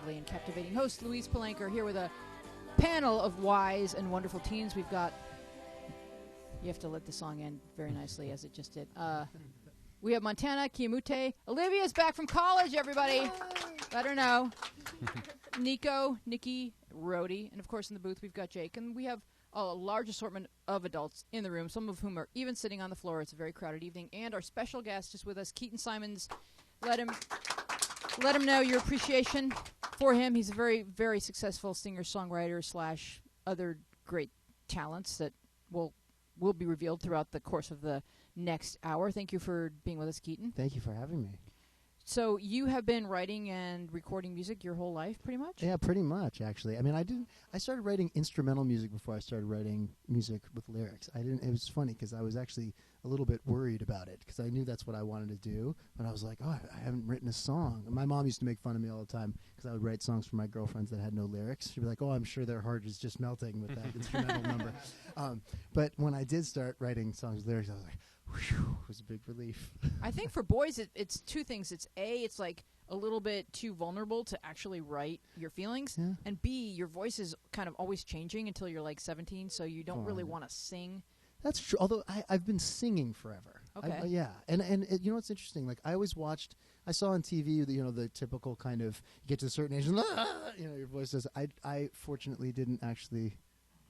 lovely and captivating host, Louise Palanker, here with a panel of wise and wonderful teens. We've got... You have to let the song end very nicely, as it just did. We have Montana Kiamute. Olivia's back from college, everybody. Let her know. Nico, Nikki, Rhodey, and of course in the booth we've got Jake. And we have a large assortment of adults in the room, some of whom are even sitting on the floor. It's a very crowded evening. And our special guest is with us, Keaton Simons. Let him know your appreciation for him. He's a very, very successful singer-songwriter slash other great talents that will be revealed throughout the course of the next hour. Thank you for being with us, Keaton. Thank you for having me. So you have been writing and recording music your whole life, pretty much? Yeah, pretty much, actually. I mean, I started writing instrumental music before I started writing music with lyrics. It was funny because I was actually a little bit worried about it because I knew that's what I wanted to do. But I was like, I haven't written a song. And my mom used to make fun of me all the time because I would write songs for my girlfriends that had no lyrics. She'd be like, I'm sure their heart is just melting with that instrumental number. But when I did start writing songs with lyrics, I was like, whew, it was a big relief. I think for boys, it's two things. It's A, it's like a little bit too vulnerable to actually write your feelings. Yeah. And B, your voice is kind of always changing until you're like 17, so you don't really want to sing. That's true. Although I've been singing forever. Okay. Yeah. And you know what's interesting? Like I always watched. I saw on TV the typical kind of you get to a certain age and your voice does. I fortunately didn't actually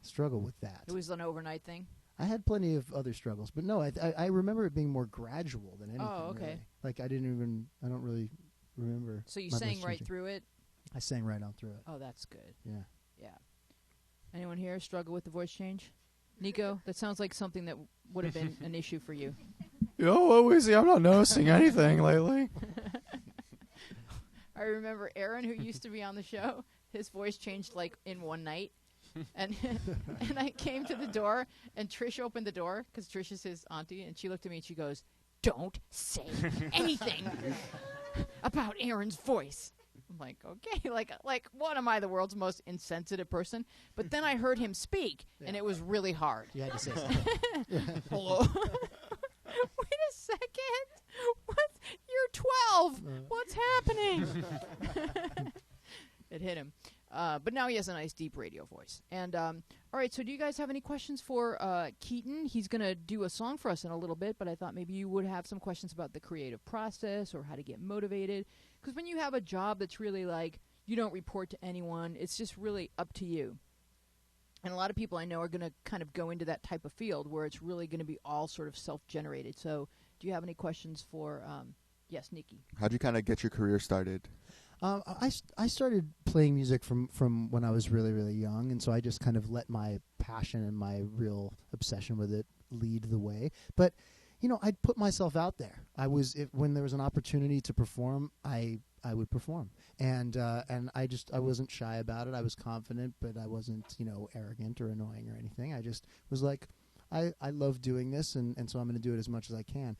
struggle with that. It was an overnight thing. I had plenty of other struggles, but no, I remember it being more gradual than anything. Oh, okay. Really. Like I don't really remember. So you my sang voice right changing. through it? I sang right on through it. Oh, that's good. Yeah. Yeah. Anyone here struggle with the voice change? Nico, that sounds like something that would have been an issue for you. Easy. I'm not noticing anything lately. I remember Aaron, who used to be on the show, his voice changed like in one night. And and I came to the door, and Trish opened the door, because Trish is his auntie, and she looked at me and she goes, "Don't say anything about Aaron's voice." I'm like, okay, like what, am I the world's most insensitive person? But then I heard him speak, and it was really hard. You had to say something. Hello? Wait a second. What? You're 12. What's happening? It hit him. But now he has a nice, deep radio voice. And, all right, so do you guys have any questions for Keaton? He's going to do a song for us in a little bit, but I thought maybe you would have some questions about the creative process or how to get motivated. Because when you have a job that's really like, you don't report to anyone, it's just really up to you. And a lot of people I know are going to kind of go into that type of field where it's really going to be all sort of self-generated. So do you have any questions for, yes, Nikki? How'd you kind of get your career started? I started playing music from when I was really, really young, and so I just kind of let my passion and my real obsession with it lead the way. But, I'd put myself out there. When there was an opportunity to perform, I would perform. And I wasn't shy about it. I was confident, but I wasn't, arrogant or annoying or anything. I just was like, I love doing this, and so I'm going to do it as much as I can.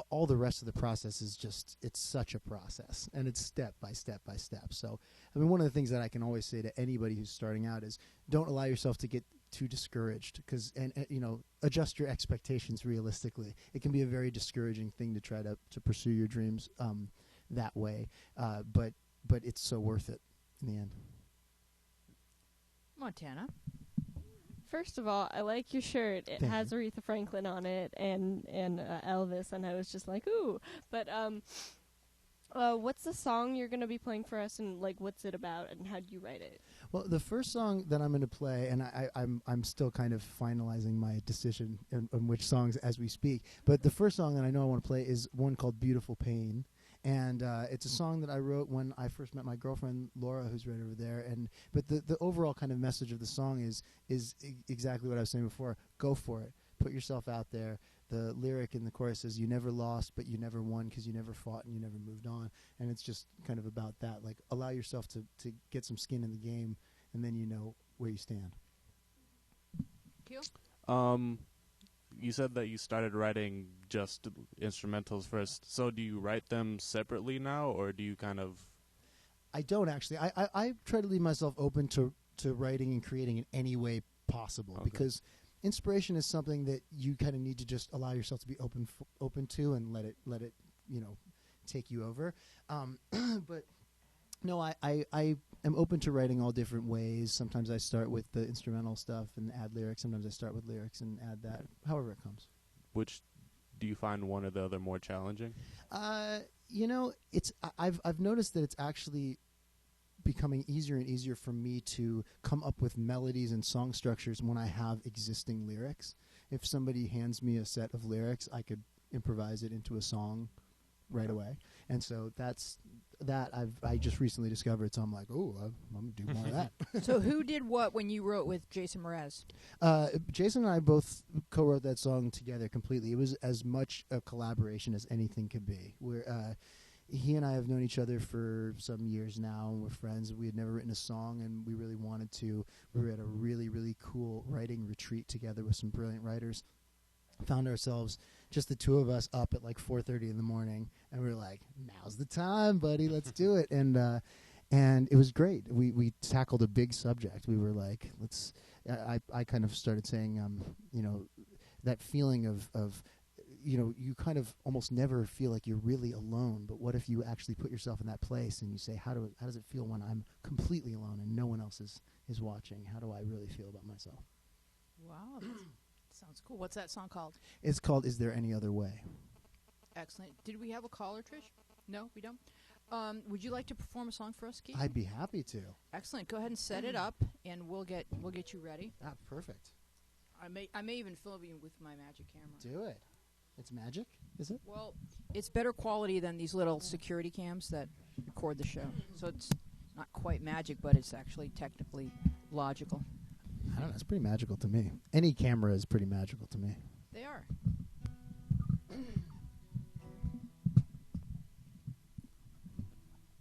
All the rest of the process is it's such a process, and it's step by step by step. So, one of the things that I can always say to anybody who's starting out is don't allow yourself to get too discouraged, because adjust your expectations realistically. It can be a very discouraging thing to try to pursue your dreams that way, but it's so worth it in the end. Montana. First of all, I like your shirt. It Thank has you. Aretha Franklin on it and Elvis, and I was just like, ooh. But what's the song you're going to be playing for us, and what's it about, and how do you write it? Well, the first song that I'm going to play, and I'm still kind of finalizing my decision on which songs as we speak, but the first song that I know I want to play is one called Beautiful Pain. And it's a song that I wrote when I first met my girlfriend, Laura, who's right over there. But the overall kind of message of the song is exactly what I was saying before. Go for it. Put yourself out there. The lyric in the chorus says, you never lost, but you never won because you never fought and you never moved on. And it's just kind of about that. Like, allow yourself to get some skin in the game, and then you know where you stand. Q? You said that you started writing just instrumentals first. So do you write them separately now, or do you kind of... I don't actually. I try to leave myself open to writing and creating in any way possible, because inspiration is something that you kind of need to just allow yourself to be open to and let it take you over. But No, I am open to writing all different ways. Sometimes I start with the instrumental stuff and add lyrics. Sometimes I start with lyrics and add that, however it comes. Which do you find one or the other more challenging? I've noticed that it's actually becoming easier and easier for me to come up with melodies and song structures when I have existing lyrics. If somebody hands me a set of lyrics, I could improvise it into a song right away. And so that's that I just recently discovered, so I'm like, oh, I'm going to do more of that. So who did what when you wrote with Jason Mraz? Jason and I both co-wrote that song together completely. It was as much a collaboration as anything could be. He and I have known each other for some years now, and we're friends. We had never written a song, and we really wanted to. We were at a really, really cool writing retreat together with some brilliant writers. Found ourselves, just the two of us, up at like 4:30 in the morning, and we were like, now's the time, buddy, let's do it. And it was great. We tackled a big subject. We were like, let's. I kind of started saying, that feeling of you kind of almost never feel like you're really alone. But what if you actually put yourself in that place and you say, how does it feel when I'm completely alone and no one else is watching? How do I really feel about myself? Wow, that sounds cool. What's that song called? It's called Is There Any Other Way? Excellent. Did we have a caller, Trish? No, we don't. Would you like to perform a song for us, Keith? I'd be happy to. Excellent. Go ahead and set it up, and we'll get you ready. Perfect. I may even film you with my magic camera. Do it. It's magic, is it? Well, it's better quality than these little security cams that record the show. So it's not quite magic, but it's actually technically logical. I don't know. It's pretty magical to me. Any camera is pretty magical to me. They are.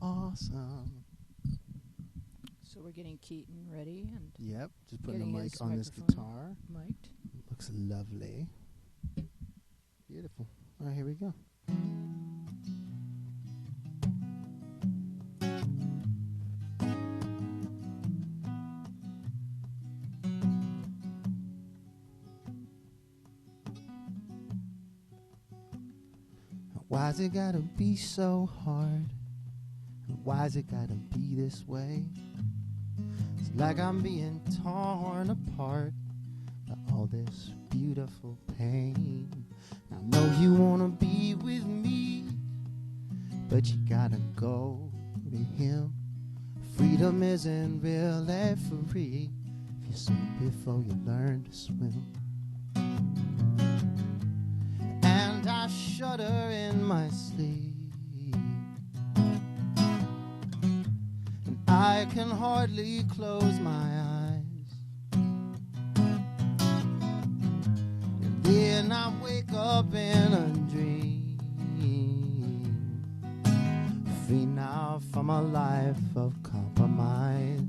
Awesome. So we're getting Keaton ready and Yep. Just putting the getting mic his on this microphone guitar. mic'd. Looks lovely. Beautiful. All right, here we go. Why's it gotta be so hard? Why's it gotta be this way? It's like I'm being torn apart by all this beautiful pain. I know you wanna be with me, but you gotta go to him. Freedom isn't really free if you sink before you learn to swim. And I shudder in my sleep, and I can hardly close my eyes. And then I wake up in a dream, free now from a life of compromise,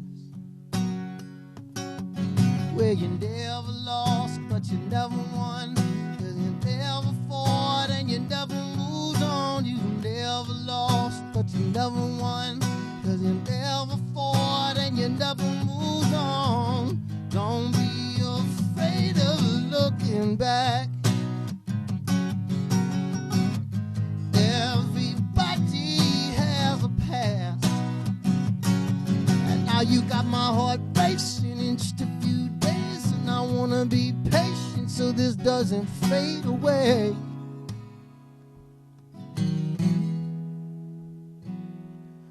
where you never lost but you never won, 'cause you never fought and you never moved on. You never lost but you never won, 'cause you never fought and you never moved on. Don't be afraid of looking back. Everybody has a past, and now you got my heart racing in just a few days, and I wanna be patient so this doesn't fade away.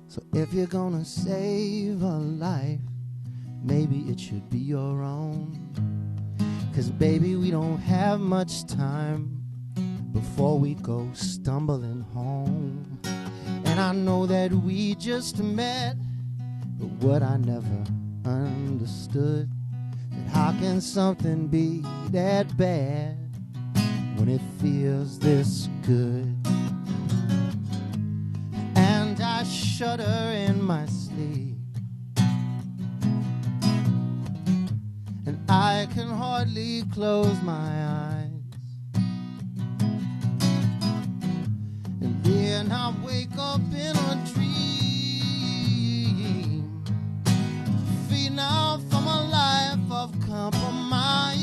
So if you're gonna save a life, maybe it should be your own. 'Cause baby, we don't have much time before we go stumbling home. And I know that we just met, but what I never understood, that how can something be that bad when it feels this good? And I shudder in my sleep, and I can hardly close my eyes. And then I wake up in a dream, free now from a life of compromise.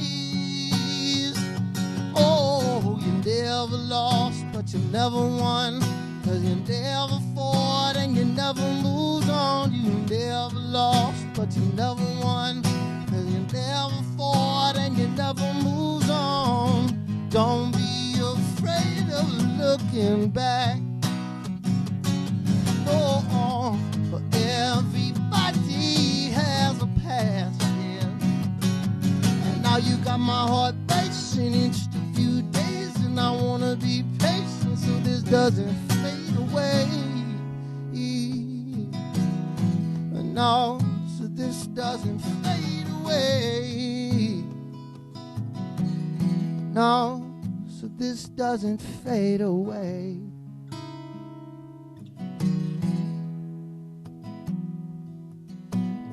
Oh, you never lost but you never won, 'cause you never fought and you never moved on. You never lost, but you never won. 'Cause you never fought and you never moved on. Don't be afraid of looking back. No, for everybody has a past, yeah. And now you got my heart racing in just a few days, and I wanna be patient so this doesn't fade away. No, so this doesn't fade away. No, so this doesn't fade away.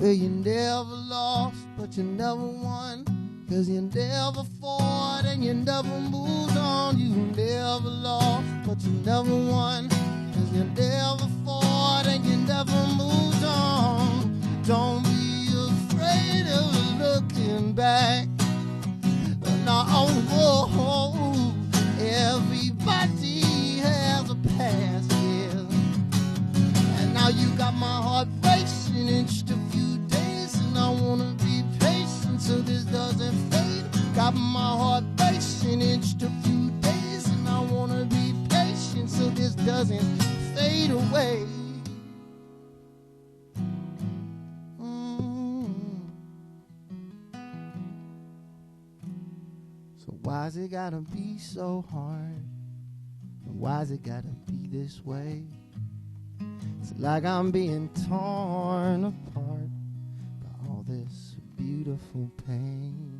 Well, you never lost, but you never won. 'Cause you never fought and you never moved on. You never lost, but you never won. 'Cause you never fought and you never moved on. Don't be afraid of looking back. No, oh, everybody has a past, yeah. And now you got my heart racing in just a few days, and I wanna be patient so this doesn't fade. Got my heart racing in just a few days, and I wanna be patient so this doesn't fade away. So why's it gotta be so hard? And why's it gotta be this way? It's like I'm being torn apart by all this beautiful pain.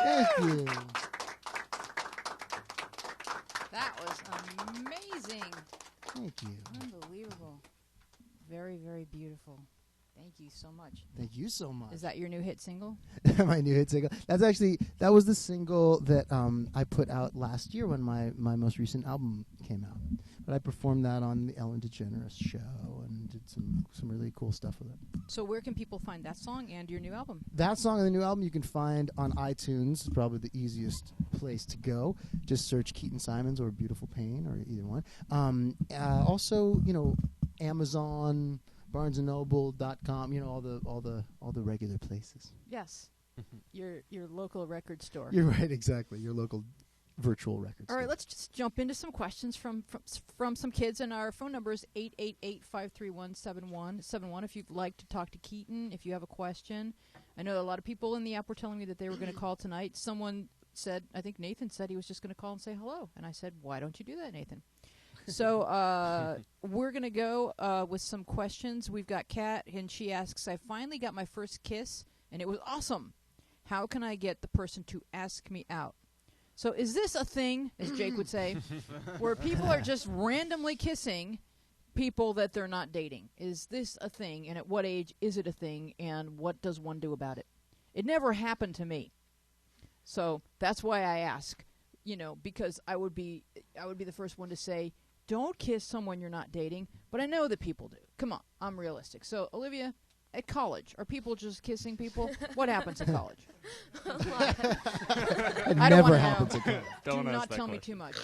Thank you. That was amazing. Thank you. Unbelievable. Very, very beautiful. Thank you so much. Thank you so much. Is that your new hit single? My new hit single. That was the single that I put out last year when my most recent album came out. But I performed that on the Ellen DeGeneres show and did some really cool stuff with it. So where can people find that song and your new album? That song and the new album you can find on iTunes. It's probably the easiest place to go. Just search Keaton Simons or Beautiful Pain or either one. Also, Amazon, BarnesandNoble.com, all the regular places. Yes. Your local record store. You're right, exactly. Your local virtual record store. All right, let's just jump into some questions from some kids, and our phone number is 888-531-7171 if you'd like to talk to Keaton, if you have a question. I know a lot of people in the app were telling me that they were going to call tonight. Someone said, I think Nathan said he was just going to call and say hello, and I said, why don't you do that, Nathan? So we're going to go with some questions. We've got Kat, and she asks, I finally got my first kiss, and it was awesome. How can I get the person to ask me out? So is this a thing, as Jake would say, where people are just randomly kissing people that they're not dating? Is this a thing, and at what age is it a thing, and what does one do about it? It never happened to me. So that's why I ask, because I would be the first one to say, don't kiss someone you're not dating, but I know that people do. Come on, I'm realistic. So, Olivia, at college, are people just kissing people? What happens at college? It I don't never wanna happens know. at college. Don't Do ask not that tell me question. too much.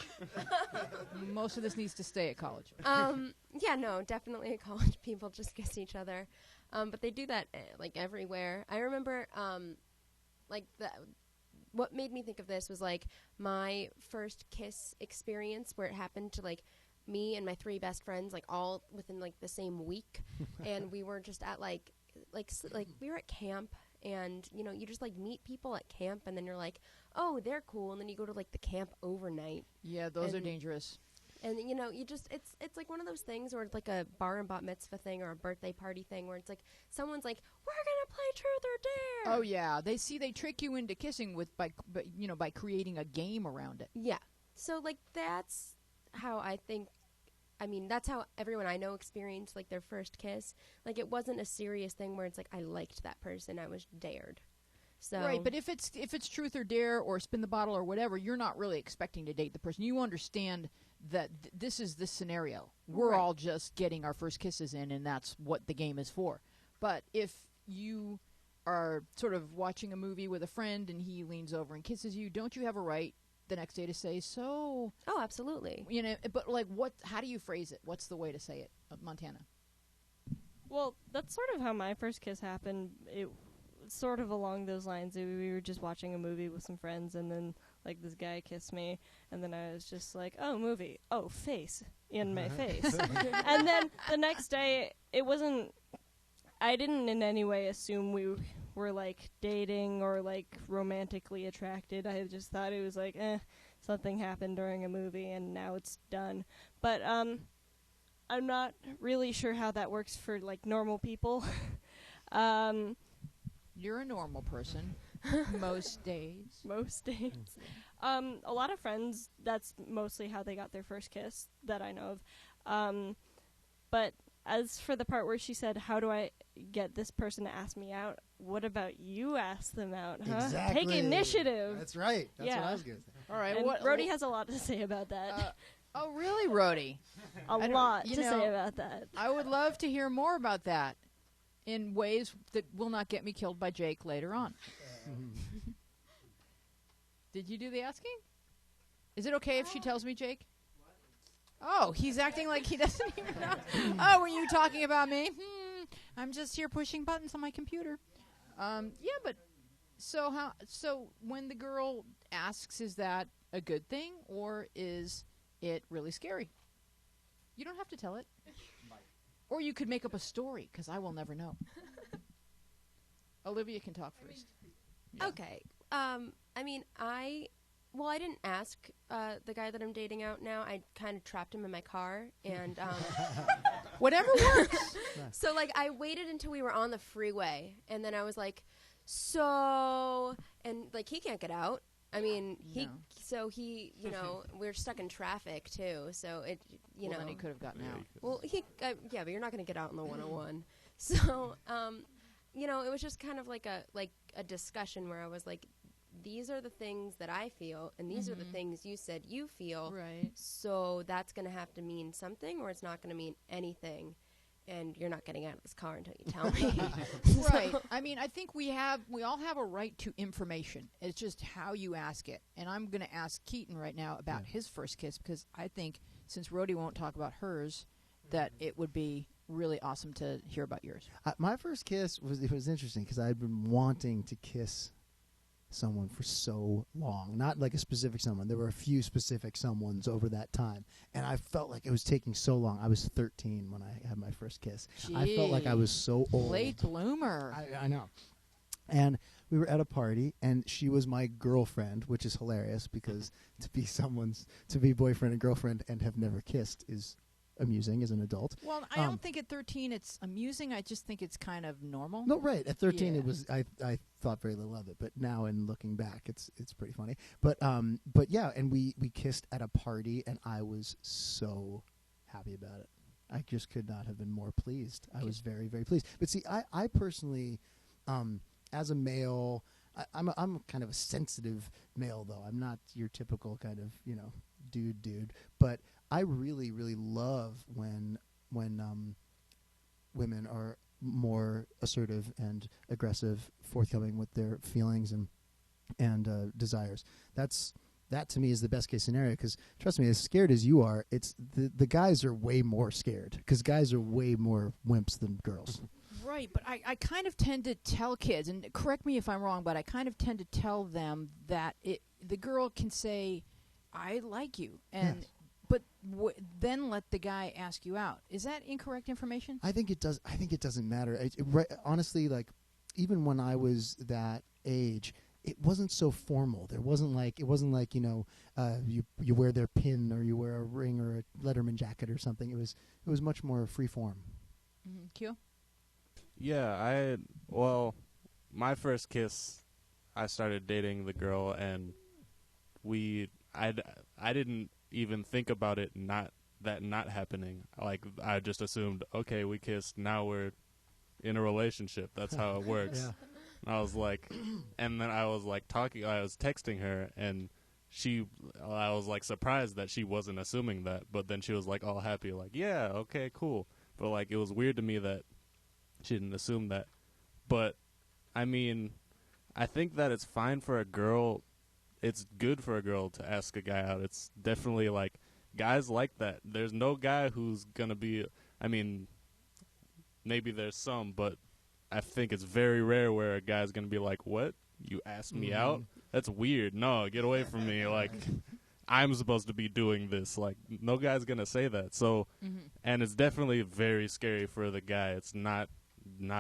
Most of this needs to stay at college. Yeah, no, definitely at college people just kiss each other. But they do that everywhere. I remember what made me think of this was my first kiss experience where it happened to me and my three best friends all within the same week. And we were just at we were at camp, and you just meet people at camp, and then you're oh, they're cool, and then you go to the camp overnight. Yeah, those are dangerous. And you just it's one of those things where it's a bar and bat mitzvah thing or a birthday party thing where it's someone's we're gonna play truth or dare. Oh yeah, they trick you into kissing by creating a game around it. Yeah. So that's how I think. I mean, that's how everyone I know experienced their first kiss. It wasn't a serious thing where it's I liked that person, I was dared. So Right, but if it's truth or dare or spin the bottle or whatever, you're not really expecting to date the person. You understand that this is the scenario. We're Right. all just getting our first kisses in, and that's what the game is for. But if you are sort of watching a movie with a friend and he leans over and kisses you, don't you have a right the next day to say, so, Oh, absolutely. you know, but like how do you phrase it? What's the way to say it, Montana? Well, that's sort of how my first kiss happened. It sort of along those lines. We were just watching a movie with some friends, and then like this guy kissed me, and then I was just like, "Oh, movie! Oh, face in my face." And then the next day, it wasn't. I didn't in any way assume we were like dating or like romantically attracted. I just thought it was like, something happened during a movie, and now it's done. But I'm not really sure how that works for like normal people. You're a normal person most days. Most days. A lot of friends, that's mostly how they got their first kiss that I know of. But as for the part where she said, how do I get this person to ask me out? What about you ask them out, huh? Exactly. Take initiative. That's right. That's what Yeah. I was going to say. All right. And What Rhodey has a lot to say about that. Oh, really, Rhodey? a I don't- lot you to know, say about that. I would love to hear more about that in ways that will not get me killed by Jake later on. Did you do the asking? Is it okay if she tells me, Jake? Oh, he's acting like he doesn't even know. Oh, were you talking about me? I'm just here pushing buttons on my computer. Yeah, but so when the girl asks, is that a good thing or is it really scary? You don't have to tell it. Or you could make up a story, because I will never know. Olivia can talk first. Yeah. Okay. I mean, I didn't ask the guy that I'm dating out now. I kind of trapped him in my car, and Whatever works. so like I waited until we were on the freeway, and then I was like, so, and like he can't get out. I mean, No. you know, we're stuck in traffic too. So it, you Well, know, then he could have gotten out. well, yeah, but you're not going to get out on the 101. So, you know, it was just kind of like a discussion where I was like, these are the things that I feel, and these are the things you said you feel. Right. So that's going to have to mean something, or it's not going to mean anything. And you're not getting out of this car until you tell me. Right. I mean, I think we all have a right to information. It's just how you ask it. And I'm going to ask Keaton right now about his first kiss, because I think since Rhodey won't talk about hers, that it would be really awesome to hear about yours. My first kiss was interesting because I'd been wanting to kiss someone for so long. Not like a specific someone. There were a few specific someones over that time. And I felt like it was taking so long. I was 13 when I had my first kiss. I felt like I was so old. Late bloomer. I know. And we were at a party, and she was my girlfriend, which is hilarious because to be boyfriend and girlfriend and have never kissed is amusing as an adult. Well, I don't think at 13 it's amusing. I just think it's kind of normal. No, right. At 13, Yeah. it was. I thought very little of it, but now in looking back, it's pretty funny. But yeah, and we kissed at a party, and I was so happy about it. I just could not have been more pleased. I was very, very pleased. But see, I personally, as a male, I'm kind of a sensitive male, though. I'm not your typical kind of dude. But I really, really love when women are more assertive and aggressive, forthcoming with their feelings and desires. That to me is the best case scenario, because trust me, as scared as you are, it's the guys are way more scared, because guys are way more wimps than girls. Right, but I kind of tend to tell kids, and correct me if I'm wrong, but I kind of tend to tell them that the girl can say, I like you, and Yes. but then let the guy ask you out. Is that incorrect information? I think it does. I think it doesn't matter. Honestly, like even when I was that age, it wasn't so formal. It wasn't like you wear their pin or you wear a ring or a Letterman jacket or something. It was much more free form. Q? Yeah, my first kiss, I started dating the girl, and I didn't even think about it not happening. Like, I just assumed, okay, we kissed, now we're in a relationship. That's how it works. Yeah. And I was like, and then I was like I was texting her, and I was like surprised that she wasn't assuming that, but then she was like all happy, like, yeah, okay, cool. But like, it was weird to me that she didn't assume that. But I mean, I think that it's fine for a girl. It's good for a girl to ask a guy out. It's definitely like guys like that. There's no guy who's gonna be. I mean, maybe there's some, but I think it's very rare where a guy's gonna be like, "What? You asked me out? That's weird. No, get away from me." Like, I'm supposed to be doing this. Like, no guy's gonna say that. So, and it's definitely very scary for the guy. It's not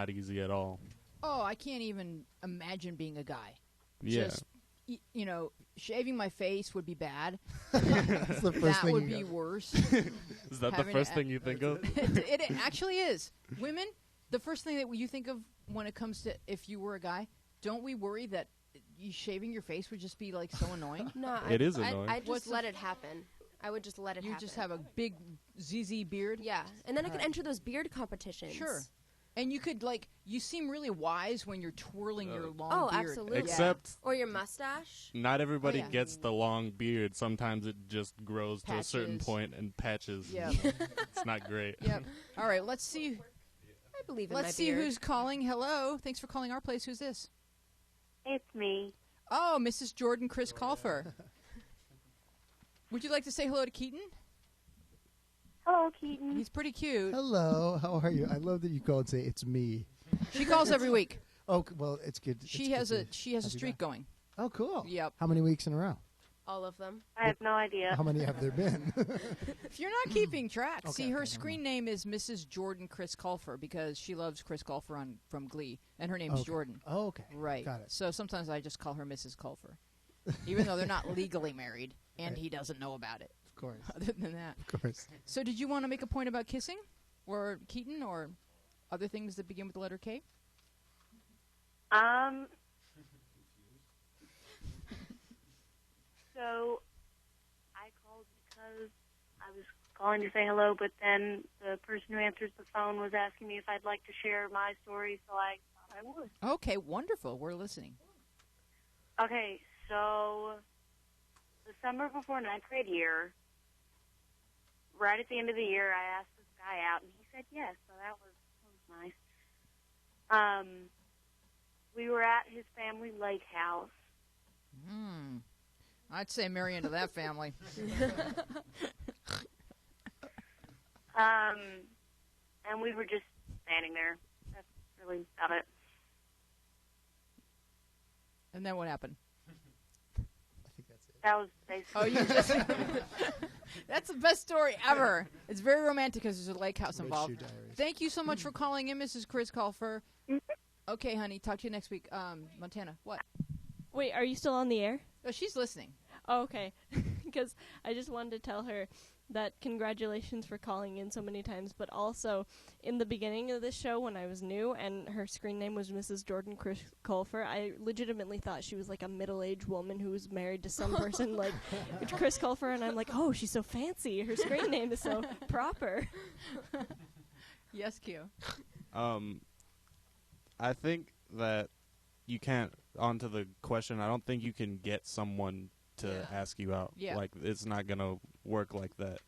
easy at all. Oh, I can't even imagine being a guy. Yeah. Just, you know, shaving my face would be bad. That's the first That thing would you be got. worse. Is that the having first to- thing you think of? It actually is. Women, the first thing that you think of when it comes to if you were a guy, don't we worry that you shaving your face would just be like so annoying? No, It is annoying. I What's just the let it happen. I would just let it You happen. just have a big ZZ beard. Yeah, and then I could Right. enter those beard competitions. Sure. And you could you seem really wise when you're twirling your long Oh, beard. absolutely. Except Or your mustache. not everybody Oh, yeah. gets the long beard. Sometimes it just grows to a certain Patches. point and patches. Yep. It's not great. Yep. All right, let's see. I believe in Let's my see beard. who's calling. Hello. Thanks for calling our place. Who's this? It's me. Oh, Mrs. Jordan Chris Colfer. Would you like to say hello to Keaton? Hello, Keaton. He's pretty cute. Hello, how are you? I love that you call and say it's me. She calls every week. Oh, well, it's good. She has a streak going. Oh, cool. Yep. How many weeks in a row? All of them. I have no idea. How many have there been? If you're not keeping track, Okay, see, her okay, screen name is Mrs. Jordan Chris Colfer because she loves Chris Colfer from Glee, and her name's Okay. Jordan. Oh, okay. Right. Got it. So sometimes I just call her Mrs. Colfer, even though they're not legally married, and Right. he doesn't know about it. Of course. Other than that, Of course. so did you want to make a point about kissing, or Keaton, or other things that begin with the letter K? So I called because I was calling to say hello, but then the person who answers the phone was asking me if I'd like to share my story, so I thought I would. Okay, wonderful. We're listening. Okay, so the summer before ninth grade year, right at the end of the year, I asked this guy out, and he said yes, so that was nice. We were at his family lake house. I'd say marry into that family. And we were just standing there. That's really about it. And then what happened? I think that's it. That was basically Oh, you just. That's the best story ever. It's very romantic because there's a lake house Red involved. Shoe Diaries. Thank you so much for calling in, Mrs. Chris Colfer. Okay, honey, talk to you next week. Montana, what? Wait, are you still on the air? Oh, she's listening. Oh, okay. Because I just wanted to tell her that congratulations for calling in so many times, but also in the beginning of this show when I was new and her screen name was Mrs. Jordan Chris Colfer, I legitimately thought she was like a middle-aged woman who was married to some person like Chris Colfer, and I'm like, oh, she's so fancy. Her screen name is so proper. Yes, Q. I think that you can't, onto the question, I don't think you can get someone to ask you out. Yeah. Like, it's not going to work like that.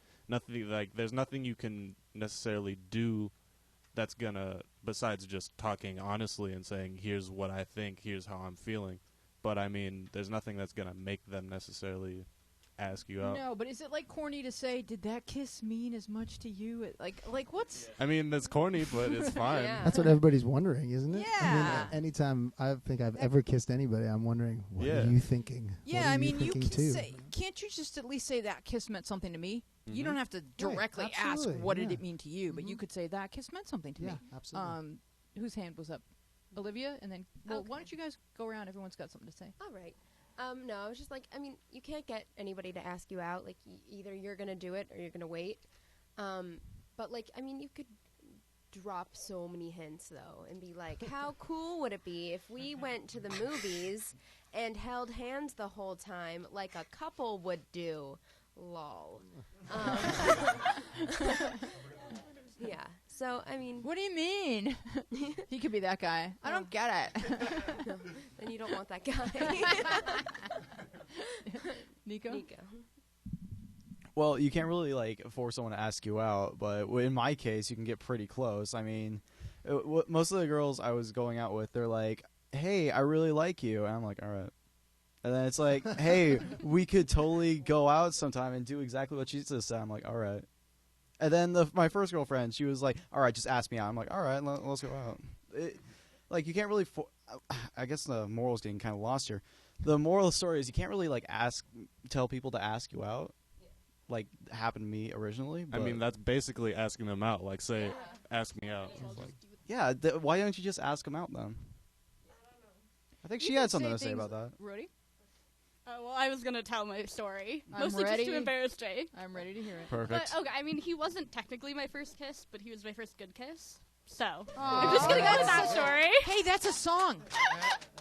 There's nothing you can necessarily do that's going to, besides just talking honestly and saying, here's what I think, here's how I'm feeling. But, I mean, there's nothing that's going to make them necessarily ask you out. No, but is it like corny to say, did that kiss mean as much to you? Like what's... I mean, that's corny, but it's fine. Yeah. That's what everybody's wondering, isn't it? I mean, Yeah. anytime I think I've ever kissed anybody, I'm wondering, what Yeah. are you thinking? Yeah, What are I mean, you thinking can too? say... Can't you just at least say that kiss meant something to me? You Mhm. don't have to directly ask, absolutely, what did yeah. it mean to you? But you Mhm. could say, that kiss meant something to Yeah, me. absolutely. Whose hand was up? Olivia? And then, well, Okay. why don't you guys go around? Everyone's got something to say. All right. No, I was just like, I mean, you can't get anybody to ask you out. Like, either you're going to do it or you're going to wait. But, like, I mean, you could drop so many hints, though, and be like, how cool would it be if we went to the movies and held hands the whole time like a couple would do? Lol. Yeah. So, I mean, What do you mean? He could be that guy. I don't get it. then you don't want that guy. Nico? Nico. Well, you can't really like force someone to ask you out, but in my case, you can get pretty close. I mean, most of the girls I was going out with, they're like, hey, I really like you. And I'm like, all right. And then it's like, hey, we could totally go out sometime and do exactly what she just said. I'm like, all right. And then my first girlfriend, she was like, all right, just ask me out. I'm like, all right, let's go out. Like, you can't really I guess the moral's getting kind of lost here. The moral of the story is you can't really, like, tell people to ask you out. Like, happened to me originally. I mean, that's basically asking them out. Like, say, ask me out. Like, yeah, why don't you just ask them out then? I think she had something to say about that. Rudy? Well, I was going to tell my story. I'm Mostly ready. just to embarrass Jay. I'm ready to hear it. perfect. But, okay, I mean, he wasn't technically my first kiss, but he was my first good kiss. So, Aw. I'm just going to go with that story. Hey, that's a song.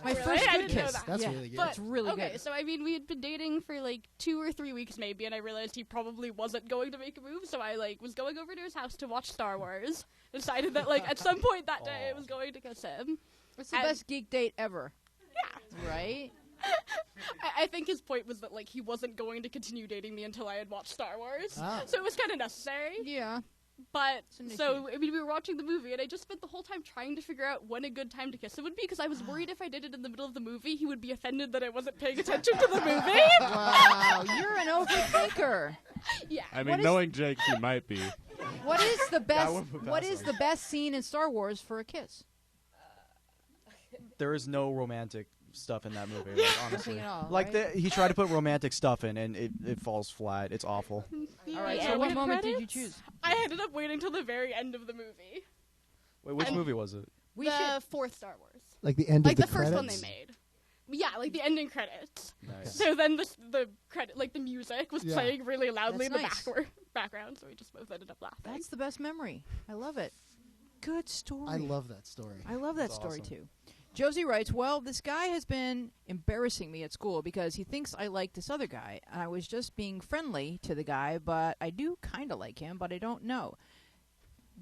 My Really? first I good didn't know kiss. that. That's Yeah. really good. But, It's really okay, good. so I mean, we had been dating for like 2 or 3 weeks maybe, and I realized he probably wasn't going to make a move, so I like was going over to his house to watch Star Wars. Decided that like at some point that day I was going to kiss him. It's the And- best geek date ever. Yeah. Right? I think his point was that like he wasn't going to continue dating me until I had watched Star Wars, Ah. so it was kind of necessary. Yeah. But an so I mean, we were watching the movie, and I just spent the whole time trying to figure out when a good time to kiss him would be, because I was worried if I did it in the middle of the movie, he would be offended that I wasn't paying attention to the movie. Wow, you're an overthinker. Yeah. I mean, What is- knowing Jake, he might be. What is the best? wouldn't put What past is him. the best scene in Star Wars for a kiss? There is no romantic stuff in that movie, like, honestly. Nothing at all, Like, right? he tried to put romantic stuff in, and it falls flat. It's awful. All right. The So, end what moment did you credits? choose? I ended up waiting till the very end of the movie. Wait, which And- movie was it? We the should. fourth Star Wars. Like the end Like of the the first credits. one they made. Yeah, like the ending credits. Nice. So then the credit, like the music was Yeah. playing really loudly That's in the nice. background, so we just both ended up laughing. That's the best memory. I love it. Good story. I love that story. I love that That's story awesome. too. Josie writes, well, this guy has been embarrassing me at school because he thinks I like this other guy. I was just being friendly to the guy, but I do kind of like him, but I don't know.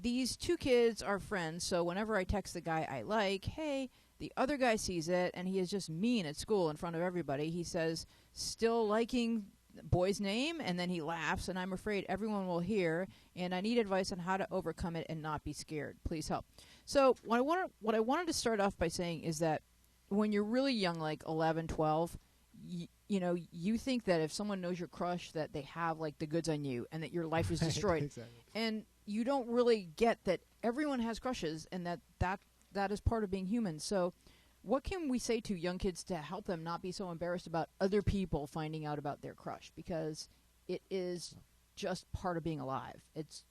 These two kids are friends, so whenever I text the guy I like, hey, the other guy sees it, and he is just mean at school in front of everybody. He says, still liking boy's name, and then he laughs, and I'm afraid everyone will hear, and I need advice on how to overcome it and not be scared. Please help. So what I wanted to start off by saying is that when you're really young, like 11, 12, you know, you think that if someone knows your crush, that they have like the goods on you, and that your life is destroyed. Exactly. And you don't really get that everyone has crushes, and that is part of being human. So what can we say to young kids to help them not be so embarrassed about other people finding out about their crush? Because it is just part of being alive. It's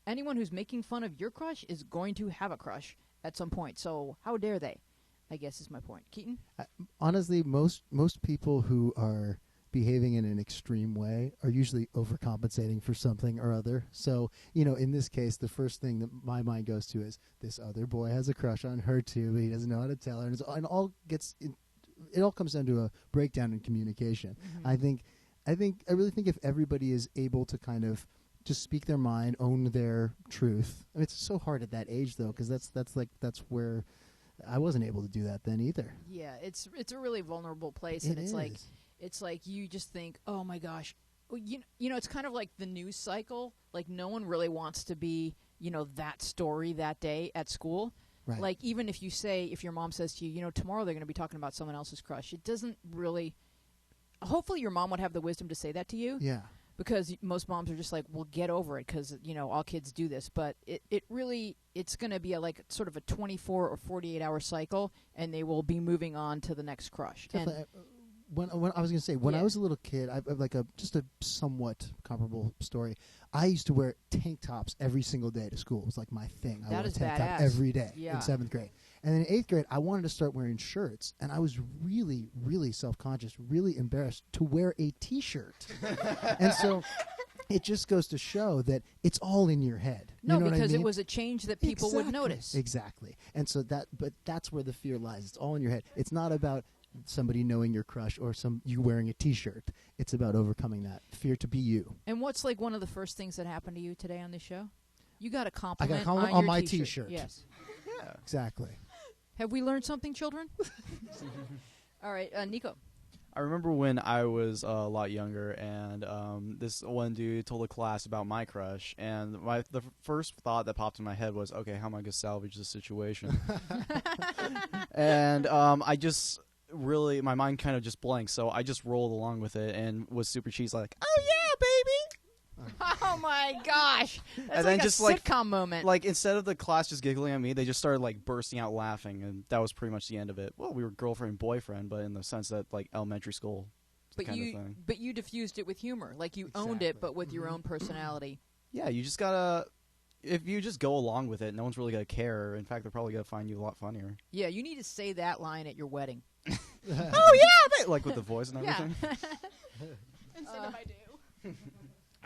anyone who's making fun of your crush is going to have a crush at some point. So how dare they? I guess is my point. Keaton? Honestly, most people who are behaving in an extreme way are usually overcompensating for something or other. So, you know, in this case, the first thing that my mind goes to is this other boy has a crush on her too, but he doesn't know how to tell her, and it all comes down to a breakdown in communication. I really think if everybody is able to kind of just speak their mind, own their truth. I mean, it's so hard at that age though, because that's where I wasn't able to do that then either. Yeah, it's a really vulnerable place, It and it's like is. you just think, oh my gosh, well, you know, it's kind of like the news cycle. Like no one really wants to be, you know, that story that day at school. Right. Like even if your mom says to you, you know, tomorrow they're going to be talking about someone else's crush, it doesn't really. Hopefully, your mom would have the wisdom to say that to you. Yeah. Because most moms are just like, well, get over it, because, you know, all kids do this. But it's going to be like sort of a 24 or 48-hour cycle, and they will be moving on to the next crush. And Definitely. When I was going to say, when Yeah. I was a little kid, I like just a somewhat comparable story. I used to wear tank tops every single day to school. It was like my thing. I That wore a is tank top badass. every day Yeah. in 7th grade. And then in 8th grade, I wanted to start wearing shirts, and I was really, really self-conscious, really embarrassed to wear a T-shirt. And so it just goes to show that it's all in your head. You no, know what I because mean? it was a change that people would notice. Exactly. And so but that's where the fear lies. It's all in your head. It's not about somebody knowing your crush or you wearing a T-shirt. It's about overcoming that fear to be you. And what's like one of the first things that happened to you today on this show? You got a compliment, compliment on on your my T-shirt. T-shirt. Yes. Exactly. Have we learned something, children? All right, Nico. I remember when I was a lot younger, and this one dude told a class about my crush, and the first thought that popped in my head was, okay, how am I gonna salvage this situation? And I just really, my mind kind of just blanked, so I just rolled along with it and was super cheesy, like, oh yeah, baby. Oh my gosh! That's And like then a just sitcom moment. Like, instead of the class just giggling at me, they just started like bursting out laughing, and that was pretty much the end of it. Well, we were girlfriend and boyfriend, but in the sense that like elementary school kind of thing. But you diffused it with humor, like you owned it, but with your own personality. Yeah, you just gotta. If you just go along with it, no one's really gonna care. In fact, they're probably gonna find you a lot funnier. Yeah, you need to say that line at your wedding. Oh yeah, like with the voice and everything. Instead of I do.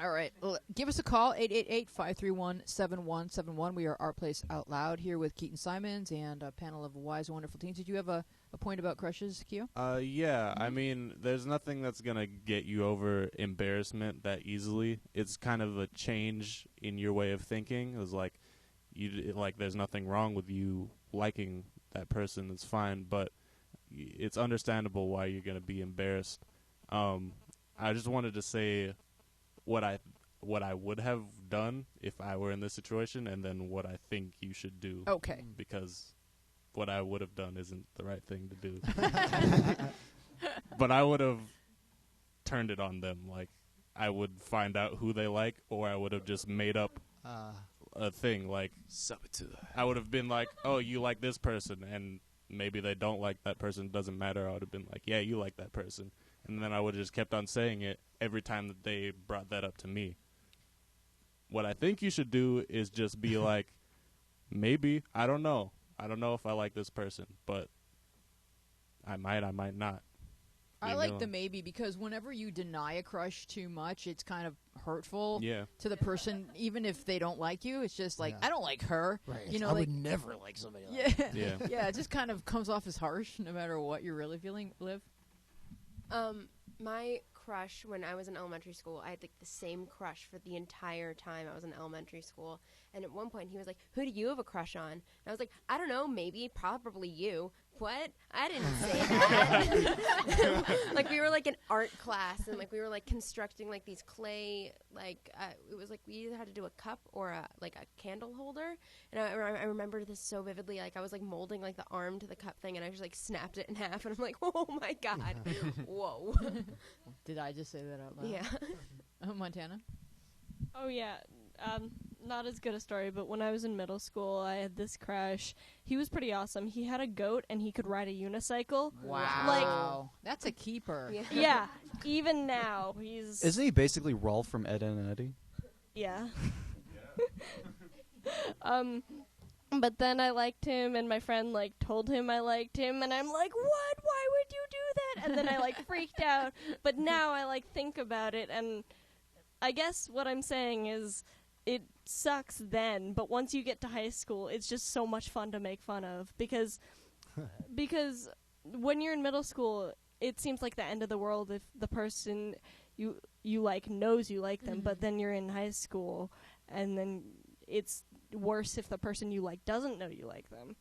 All right. Well, give us a call, 888-531-7171. We are Our Place Out Loud here with Keaton Simons and a panel of wise, wonderful teens. Did you have a point about crushes, Keo? Yeah. I mean, there's nothing that's going to get you over embarrassment that easily. It's kind of a change in your way of thinking. It's like, there's nothing wrong with you liking that person. It's fine, but it's understandable why you're going to be embarrassed. I just wanted to say what I would have done if I were in this situation, and then what I think you should do. Okay. Because what I would have done isn't the right thing to do. But I would have turned it on them. Like, I would find out who they like, or I would have just made up a thing. Like, I would have been like, oh, you like this person, and maybe they don't like that person. It doesn't matter. I would have been like, yeah, you like that person. And then I would have just kept on saying it every time that they brought that up to me. What I think you should do is just be like, maybe, I don't know. I don't know if I like this person, but I might not. I like the maybe because whenever you deny a crush too much, it's kind of hurtful to the person, even if they don't like you. It's just like, I don't like her. Right. You know, I like, would never like somebody like that. Yeah, it just kind of comes off as harsh no matter what you're really feeling, Liv. My crush when I was in elementary school, I had like the same crush for the entire time I was in elementary school. And at one point he was like, who do you have a crush on? And I was like, I don't know, maybe, probably you. What? I didn't say that. Like, we were like in art class, and like we were like constructing like these clay, like it was like we either had to do a cup or a candle holder. And I remember this so vividly. Like, I was like molding like the arm to the cup thing, and I just like snapped it in half, and I'm like, oh my god, whoa. Did I just say that out loud? Yeah. Montana? Oh, yeah. Not as good a story, but when I was in middle school, I had this crush. He was pretty awesome. He had a goat, and he could ride a unicycle. Wow. That's a keeper. Yeah. Even now, he's... Isn't he basically Rolf from Ed, Edd and Eddy? Yeah. But then I liked him, and my friend, like, told him I liked him, and I'm like, what? Why would you do that? And then I, like, freaked out. But now I, like, think about it, and I guess what I'm saying is it sucks then, but once you get to high school, it's just so much fun to make fun of, because when you're in middle school, it seems like the end of the world if the person you like knows you like them, but then you're in high school, and then it's worse if the person you like doesn't know you like them.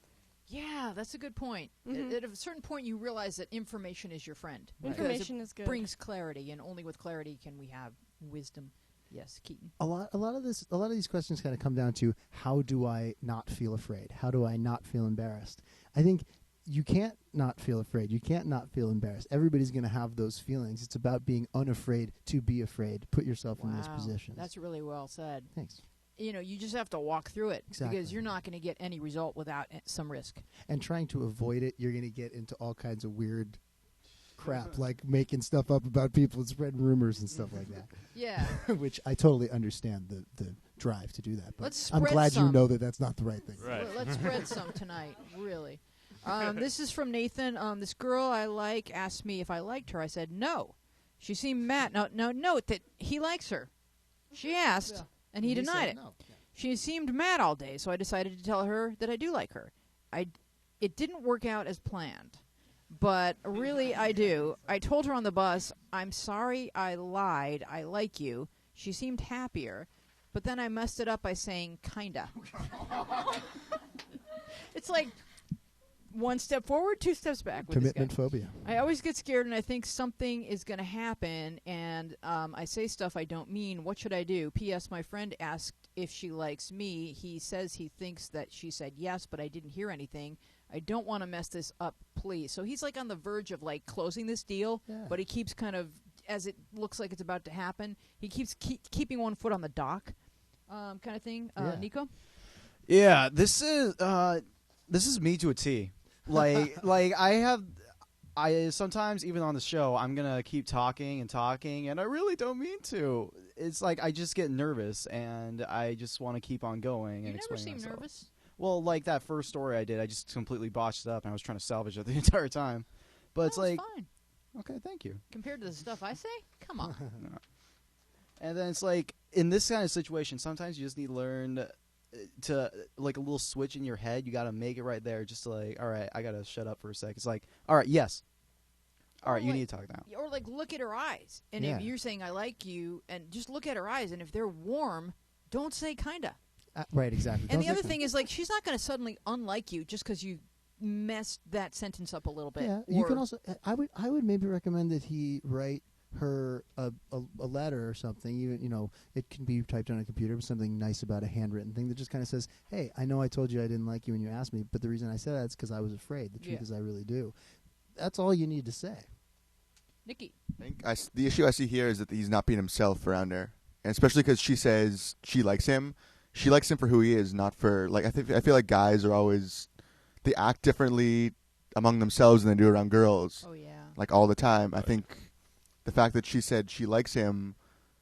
Yeah, that's a good point. At a certain point, you realize that information is your friend. Information is good. Brings clarity, and only with clarity can we have wisdom. Yes, Keaton. A lot of these questions kind of come down to, how do I not feel afraid? How do I not feel embarrassed? I think you can't not feel afraid. You can't not feel embarrassed. Everybody's going to have those feelings. It's about being unafraid to be afraid. Put yourself in those positions. That's really well said. Thanks. You know, you just have to walk through it Exactly. because you're not going to get any result without some risk. And trying to avoid it, you're going to get into all kinds of weird crap, like making stuff up about people and spreading rumors and stuff like that. Yeah. Which I totally understand the drive to do that. But Let's I'm spread glad some. you know that that's not the right thing. Right. Let's spread some tonight, really. This is from Nathan. This girl I like asked me if I liked her. I said no. She seemed mad. Now note that he likes her. She asked, and he denied it. No. She seemed mad all day, so I decided to tell her that I do like her. It didn't work out as planned, but really I do. I told her on the bus, I'm sorry I lied. I like you. She seemed happier, but then I messed it up by saying kinda. It's like, one step forward, two steps back with this guy. Commitment phobia. I always get scared, and I think something is going to happen, and I say stuff I don't mean. What should I do? P.S. My friend asked if she likes me. He says he thinks that she said yes, but I didn't hear anything. I don't want to mess this up, please. So he's like on the verge of like closing this deal, but he keeps kind of, as it looks like it's about to happen, he keeps keeping one foot on the dock, kind of thing. Nico? Yeah, this is me to a T. Like I sometimes even on the show I'm gonna keep talking, and I really don't mean to. It's like I just get nervous and I just want to keep on going. You and never seem myself. nervous. Well, like that first story I did, I just completely botched it up, and I was trying to salvage it the entire time. But it's like, fine. Okay, thank you. Compared to the stuff I say, come on. No. And then it's like in this kind of situation, sometimes you just need to learn to like a little switch in your head. You got to make it right there. Just to like, all right, I got to shut up for a sec. It's like, all right, yes. All right, you need to talk now. Or like look at her eyes. And if you're saying I like you, and just look at her eyes, and if they're warm, don't say kinda. Right, exactly. And the other thing is, like, she's not going to suddenly unlike you just because you messed that sentence up a little bit. Yeah, you can also. I would maybe recommend that he write her a letter or something. Even it can be typed on a computer, but something nice about a handwritten thing that just kind of says, "Hey, I know I told you I didn't like you when you asked me, but the reason I said that is because I was afraid. The truth is I really do." That's all you need to say. Nikki, I think the issue I see here is that he's not being himself around her, and especially because she says she likes him. She likes him for who he is, not for like. I feel like guys are always they act differently among themselves than they do around girls. Oh yeah, like all the time. I think the fact that she said she likes him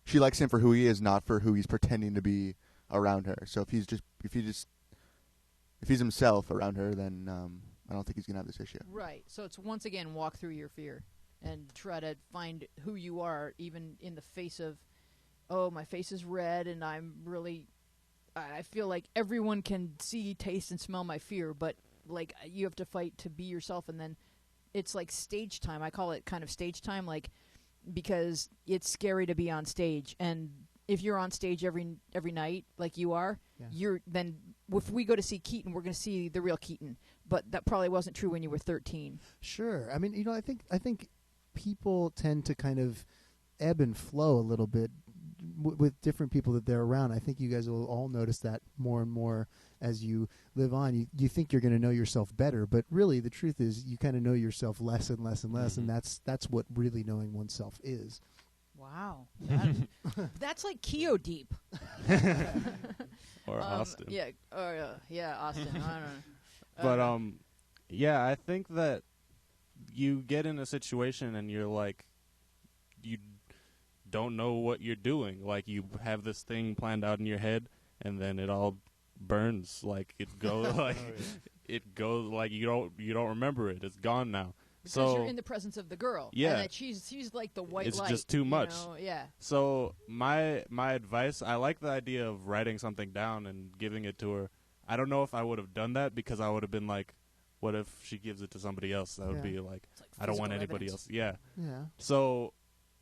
for who he is, not for who he's pretending to be around her. So if he's himself around her, then I don't think he's gonna have this issue. Right. So it's once again walk through your fear and try to find who you are, even in the face of, oh, my face is red and I'm really. I feel like everyone can see, taste, and smell my fear, but like you have to fight to be yourself, and then it's like stage time. I call it kind of stage time, like because it's scary to be on stage, and if you're on stage every night like you are, you're then if we go to see Keaton, we're going to see the real Keaton, but that probably wasn't true when you were 13. Sure, I mean, I think people tend to kind of ebb and flow a little bit. With different people that they're around. I think you guys will all notice that more and more as you live on. You think you're going to know yourself better, but really the truth is you kind of know yourself less and less and less, and that's what really knowing oneself is. Wow. That's like Keo Deep. Or Austin. Yeah, Austin. I don't know. But yeah, I think that you get in a situation and you're like, you don't know what you're doing. Like you have this thing planned out in your head, and then it all burns. Like it goes it goes like you don't remember it. It's gone now. Because you're in the presence of the girl. Yeah. And that she's like the white it's light. It's just too much. Yeah. So my advice, I like the idea of writing something down and giving it to her. I don't know if I would have done that because I would have been like, what if she gives it to somebody else? That would be like I don't want anybody else. Yeah. Yeah. So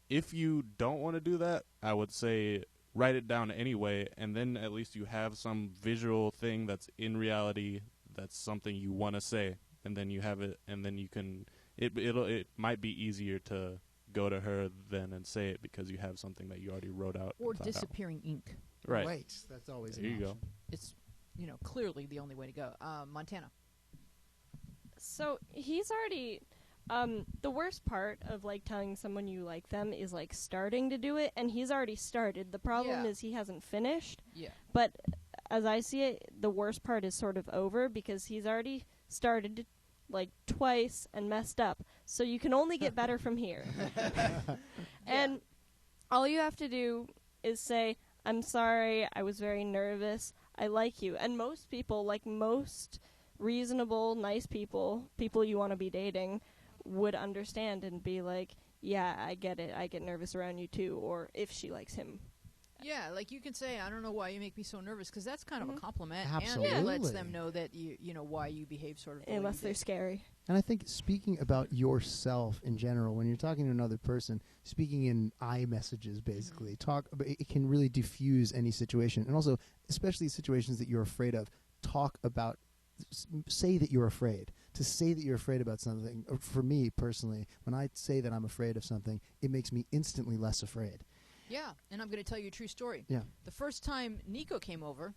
if you don't want to do that, I would say write it down anyway, and then at least you have some visual thing that's in reality that's something you want to say, and then you have it, and then you can. It might be easier to go to her then and say it because you have something that you already wrote out. Or disappearing ink. Right. Right. That's always there. An You option. go. It's clearly the only way to go. Montana. So he's already. The worst part of like telling someone you like them is like starting to do it, and he's already started. The problem is he hasn't finished. Yeah. But as I see it, the worst part is sort of over because he's already started like twice and messed up. So you can only get better from here. And all you have to do is say, "I'm sorry, I was very nervous. I like you." And most people, like most reasonable, nice people you want to be dating, would understand and be like, yeah, I get it. I get nervous around you too. Or if she likes him. Yeah, like you can say, I don't know why you make me so nervous, because that's kind of a compliment. Absolutely. And it lets them know that you know why you behave sort of the way Unless you they're did. scary. And I think speaking about yourself in general, when you're talking to another person, speaking in I messages, basically, it can really diffuse any situation. And also, especially situations that you're afraid of, talk about, say that you're afraid. to say that you're afraid about something, or for me personally, when I say that I'm afraid of something, it makes me instantly less afraid. Yeah, and I'm going to tell you a true story. Yeah. The first time Nico came over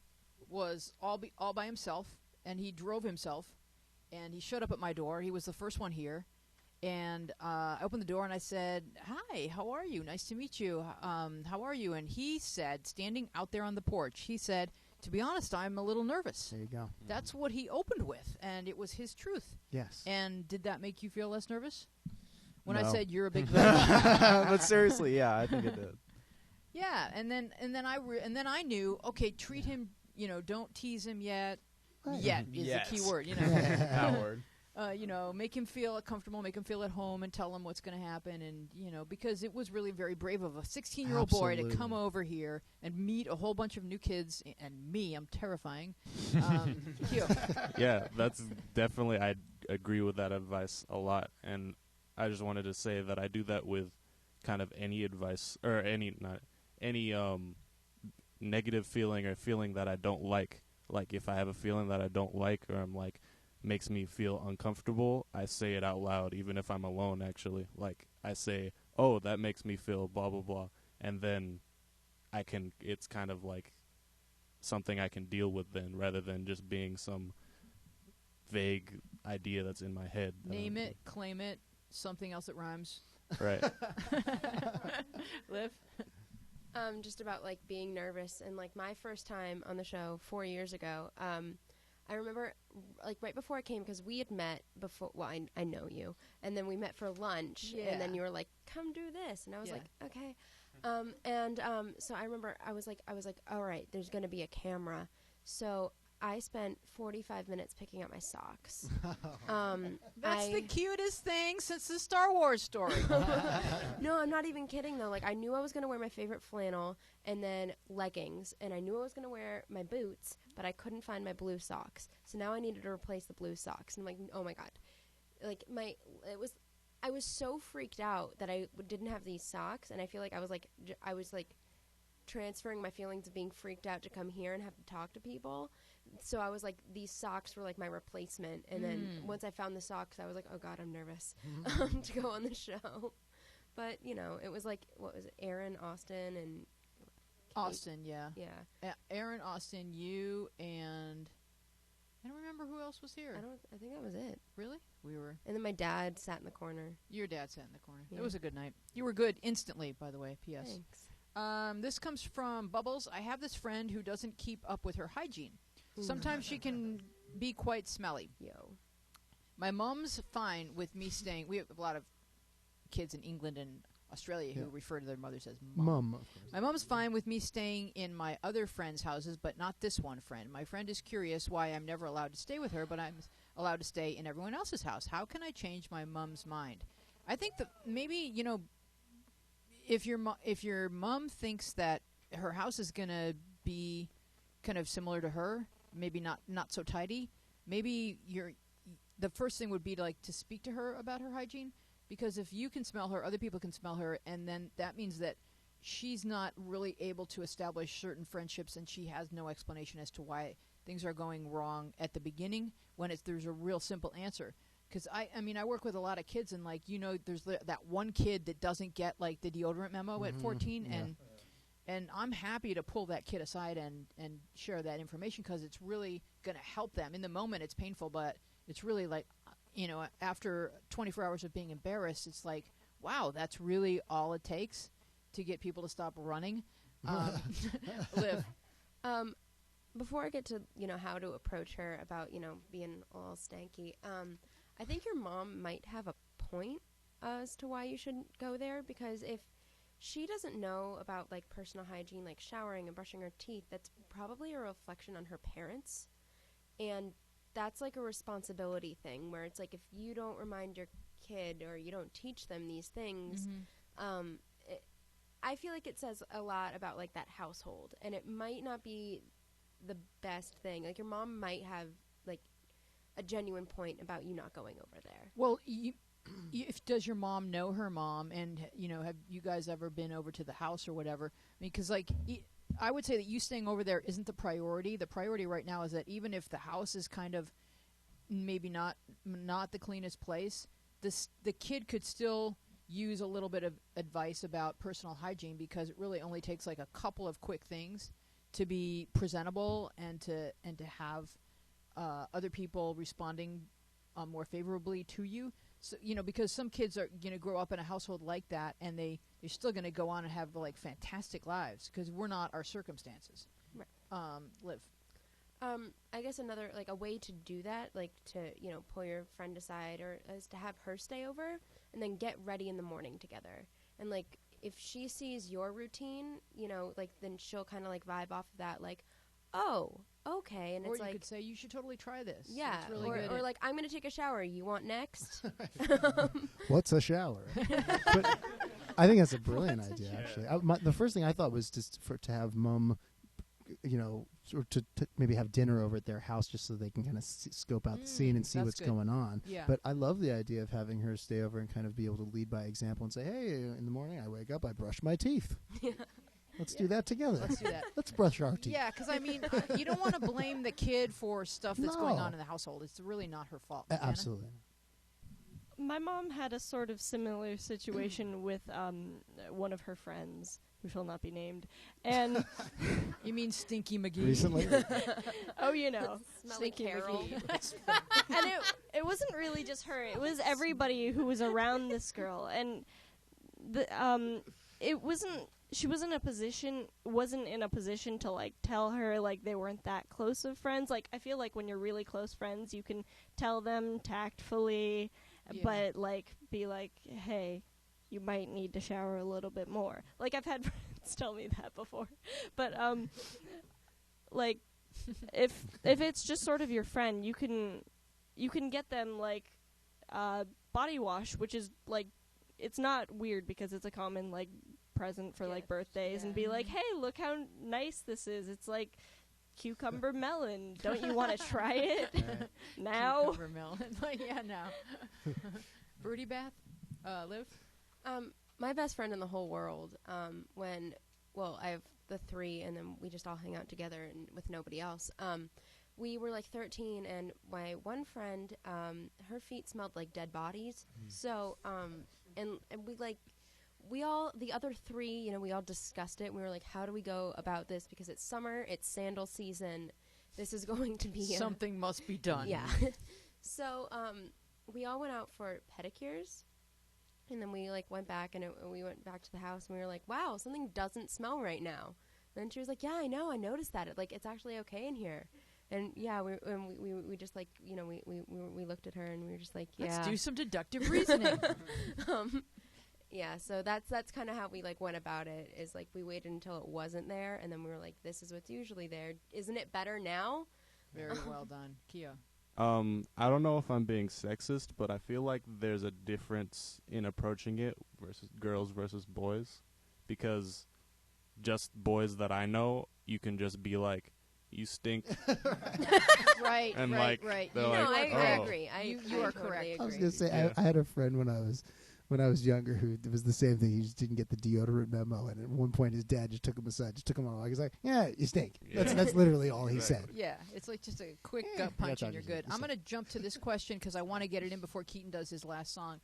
was all by himself, and he drove himself, and he showed up at my door. He was the first one here, and I opened the door, and I said, "Hi, how are you? Nice to meet you. How are you?" And he said, standing out there on the porch, he said, "To be honest, I'm a little nervous." There you go. That's what he opened with, and it was his truth. Yes. And did that make you feel less nervous? When No. I said you're a big But seriously, yeah, I think it did. Yeah, and then I knew, okay, treat him, don't tease him yet. Right. Yet is Yes. the key word, That word. Make him feel comfortable, make him feel at home, and tell him what's going to happen. And because it was really very brave of a 16-year-old boy to come over here and meet a whole bunch of new kids. And me, I'm terrifying. Cute. Yeah, that's definitely, I agree with that advice a lot. And I just wanted to say that I do that with kind of any advice or any negative feeling or feeling that I don't like. Like if I have a feeling that I don't like or I'm like makes me feel uncomfortable, I say it out loud even if I'm alone actually. Like I say, "Oh, that makes me feel blah blah blah." And then it's kind of like something I can deal with then rather than just being some vague idea that's in my head. Name it, claim it, something else that rhymes. Right. Liv? Just about like being nervous, and like my first time on the show 4 years ago, I remember like right before I came, because we had met before. Well, I know you, and then we met for lunch, and then you were like, "Come do this," and I was like, "Okay." So I remember I was like, "All right, there's going to be a camera," so I spent 45 minutes picking out my socks. That's the cutest thing since the Star Wars story. No, I'm not even kidding, though. Like, I knew I was going to wear my favorite flannel and then leggings, and I knew I was going to wear my boots, but I couldn't find my blue socks. So now I needed to replace the blue socks. And I'm like, oh, my God. Like, I was so freaked out that I didn't have these socks, and I feel like I was transferring my feelings of being freaked out to come here and have to talk to people. So I was like, these socks were like my replacement. And then once I found the socks, I was like, oh God, I'm nervous to go on the show. But, it was like, what was it? Aaron, Austin, and Austin, yeah. Yeah. Aaron, Austin, you, and I don't remember who else was here. I think that was it. Really? We were. And then my dad sat in the corner. Your dad sat in the corner. Yeah. It was a good night. You were good instantly, by the way, P.S. Thanks. This comes from Bubbles. I have this friend who doesn't keep up with her hygiene. Sometimes she can be quite smelly. Yo. My mom's fine with me staying. We have a lot of kids in England and Australia who refer to their mothers as mom. Of course. My mom's fine with me staying in my other friends' houses, but not this one friend. My friend is curious why I'm never allowed to stay with her, but I'm allowed to stay in everyone else's house. How can I change my mom's mind? I think that maybe, if your mom thinks that her house is going to be kind of similar to her, maybe not so tidy, maybe the first thing would be to speak to her about her hygiene, because if you can smell her, other people can smell her, and then that means that she's not really able to establish certain friendships, and she has no explanation as to why things are going wrong at the beginning when there's a real simple answer. Because I work with a lot of kids, and there's that one kid that doesn't get the deodorant memo at 14, and I'm happy to pull that kid aside and share that information, because it's really going to help them. In the moment, it's painful, but it's really after 24 hours of being embarrassed, it's like, wow, that's really all it takes to get people to stop running. Liv. Before I get to, how to approach her about, being all stanky, I think your mom might have a point as to why you shouldn't go there, because if she doesn't know about personal hygiene, like showering and brushing her teeth, that's probably a reflection on her parents. And that's a responsibility thing, where it's if you don't remind your kid or you don't teach them these things, I feel like it says a lot about that household, and it might not be the best thing. Your mom might have a genuine point about you not going over there. Well, does your mom know her mom, and have you guys ever been over to the house or whatever? I mean, because I would say that you staying over there isn't the priority. The priority right now is that even if the house is kind of maybe not not the cleanest place, the kid could still use a little bit of advice about personal hygiene, because it really only takes like a couple of quick things to be presentable and to have other people responding more favorably to you. So, because some kids are going to grow up in a household like that, and they're still going to go on and have like fantastic lives, because we're not our circumstances. Right. Liv. I guess another, like, a way to do that, like, to, pull your friend aside, or is to have her stay over and then get ready in the morning together. And, like, if she sees your routine, like, then she'll kind of, like, vibe off of that, like, oh, okay. And Or it's you like, could say, you should totally try this. yeah, It's really good. or like, I'm going to take a shower. You want next? What's a shower? But I think that's a brilliant idea, actually. The first thing I thought was just to have mom, or to maybe have dinner over at their house, just so they can kind of scope out the scene and see that's what's good. going on. Yeah. But I love the idea of having her stay over and kind of be able to lead by example and say, hey, in the morning I wake up, I brush my teeth. Let's do that together. Let's do that. Let's brush our teeth. Yeah, because you don't want to blame the kid for stuff that's going No. on in the household. It's really not her fault. Absolutely. My mom had a sort of similar situation with one of her friends, who shall not be named, and You mean Stinky McGee? Recently? oh, Smelly Stinky Carol. McGee. And it wasn't really just her; it was everybody who was around this girl, and it wasn't. She wasn't in a position to like tell her like they weren't that close of friends. Like I feel like when you're really close friends, you can tell them tactfully, Yeah. but like be like, hey, you might need to shower a little bit more. Like I've had friends tell me that before, but like if it's just sort of your friend, you can get them like body wash, which is like it's not weird because it's a common like present for like birthdays, and be like, hey, look how nice this is. It's like cucumber melon. Don't you want to try it now? Cucumber melon. Like, yeah, now. Fruity bath? Liv? My best friend in the whole world, I have the three, and then we just all hang out together and with nobody else. We were like 13, and my one friend, her feet smelled like dead bodies. So, and the other three, we all discussed it. And we were like, how do we go about this? Because it's summer, it's sandal season. This is going to be Something must be done. Yeah. So, we all went out for pedicures. And then we went back, and we went back to the house, and we were like, wow, something doesn't smell right now. And then she was like, yeah, I know, I noticed that. It's actually okay in here. And yeah, we just we looked at her, and we were just like, yeah. Let's do some deductive reasoning. Yeah, so that's kind of how we went about it. Is we waited until it wasn't there, and then we were like, this is what's usually there. Isn't it better now? Very well done. Kia. I don't know if I'm being sexist, but I feel like there's a difference in approaching it versus girls versus boys, because just boys that I know, you can just be like, you stink. Right, and right. they're No, like, I oh. agree. You are totally correct. agree. I was going to say, Yeah. I had a friend when I was younger who it was the same thing. He just didn't get the deodorant memo, and at one point his dad just took him aside, just took him on a walk. He's like, yeah, you stink. Yeah. That's literally all he said. Yeah, it's like just a quick Yeah, gut punch that's and you're obviously good. the I'm same. going to jump to this question because I want to get it in before Keaton does his last song.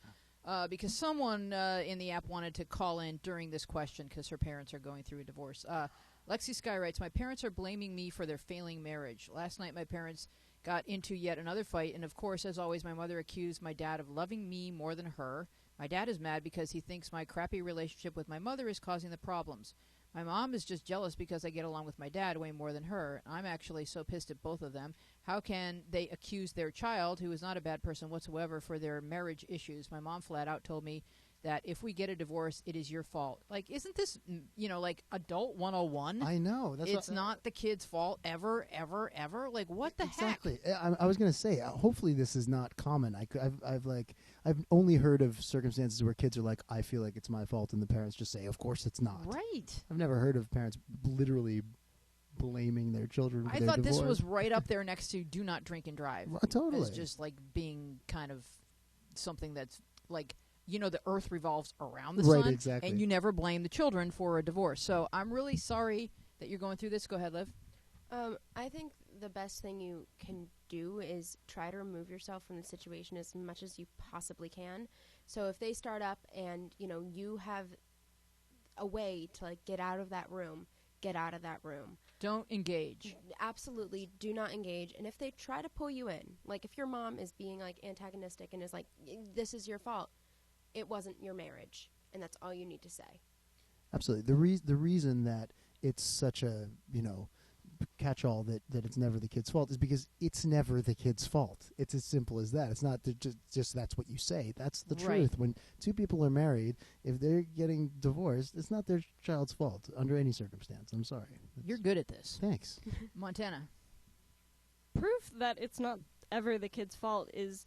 Because someone in the app wanted to call in during this question because her parents are going through a divorce. Lexi Sky writes, my parents are blaming me for their failing marriage. Last night my parents got into yet another fight, and of course, as always, my mother accused my dad of loving me more than her. My dad is mad because he thinks my crappy relationship with my mother is causing the problems. My mom is just jealous because I get along with my dad way more than her. I'm actually so pissed at both of them. How can they accuse their child, who is not a bad person whatsoever, for their marriage issues? My mom flat out told me that if we get a divorce, it is your fault. Isn't this, adult 101? I know. It's not the kid's fault ever, ever, ever. What the Exactly. I was going to say, hopefully this is not common. I've only heard of circumstances where kids are like, I feel like it's my fault, and the parents just say, of course it's not. heck? Right. I've never heard of parents literally blaming their children for I their thought divorce. this was right up there next to do not drink and drive. Totally. As just being kind of something that's the earth revolves around the Right, sun, exactly. and you never blame the children for a divorce. So I'm really sorry that you're going through this. Go ahead, Liv. I think the best thing you can do is try to remove yourself from the situation as much as you possibly can. So if they start up and, you have a way to, like, get out of that room, get out of that room. Don't engage. Absolutely do not engage. And if they try to pull you in, like if your mom is being, like, antagonistic and is like, this is your fault, it wasn't your marriage. And that's all you need to say. Absolutely. The reason that it's such a, catch-all that it's never the kid's fault is because it's never the kid's fault. It's as simple as that. It's not just that's what you say. That's the Right. truth. When two people are married, if they're getting divorced, it's not their child's fault under any circumstance. I'm sorry. You're good at this. Thanks. Montana. Proof that it's not ever the kid's fault is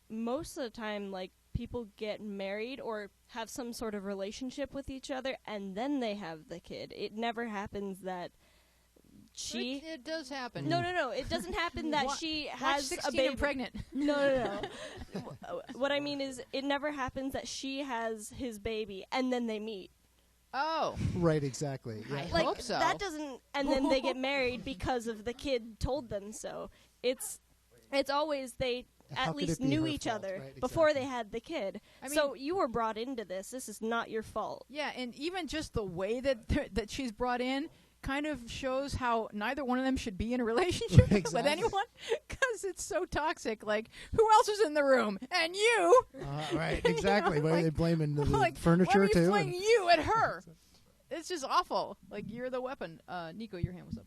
most of the time, like, people get married or have some sort of relationship with each other and then they have the kid. It never happens that It does happen. No. It doesn't happen that she Watch has 16 a baby. and pregnant. No. What I mean is, it never happens that she has his baby and then they meet. Oh. Right, exactly. Yeah. I Like, hope so. that doesn't, and then they get married because of the kid told them so. It's always they How at could least it be knew her each fault? other Right, before exactly. they had the kid. I So mean- you were brought into this. This is not your fault. Yeah, and even just the way that she's brought in kind of shows how neither one of them should be in a relationship with Exactly. anyone because it's so toxic. Like, who else is in the room? And you. Right, exactly. Why are they blaming the Like, furniture why are you too? fling you at her? It's just awful. Like, you're the weapon. Nico, your hand was up.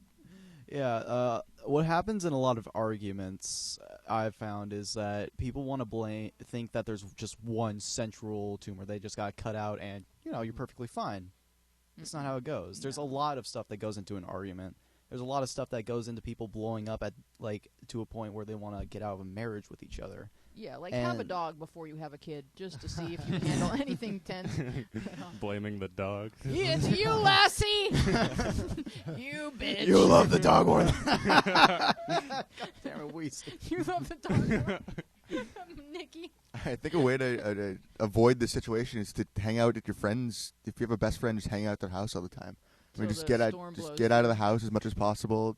Yeah, what happens in a lot of arguments I've found is that people want to think that there's just one central tumor. They just got cut out and, you're perfectly fine. That's not how it goes. There's a lot of stuff that goes into an argument. There's a lot of stuff that goes into people blowing up at, like, to a point where they want to get out of a marriage with each other. Yeah, like, have a And- dog before you have a kid, just to see if you can handle anything tense. Blaming the dog. Yeah, it's you, Lassie! You bitch. You love the dog more than Damn it, we You love the dog. Nikki. I think a way to avoid this situation is to hang out at your friends. If you have a best friend, just hang out at their house all the time. I mean, Till just the get out, storm just blows get out of the house as much as possible,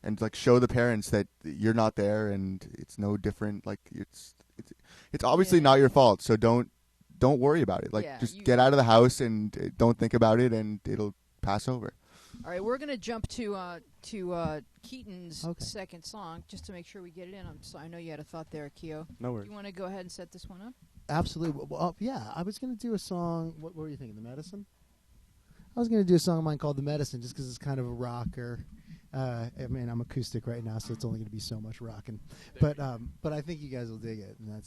and like show the parents that you're not there and it's no different. Like it's obviously Yeah. not your fault. So don't worry about it. Like Yeah, just you- get out of the house and don't think about it, and it'll pass over. All right, we're going to jump to Keaton's Okay. second song, just to make sure we get it in. I know you had a thought there, Keo. No Do worries. you want to go ahead and set this one up? Absolutely. Well, yeah, I was going to do a song. What were you thinking? The Medicine? I was going to do a song of mine called The Medicine just because it's kind of a rocker. I mean, I'm acoustic right now, so it's only going to be so much rocking. But I think you guys will dig it, and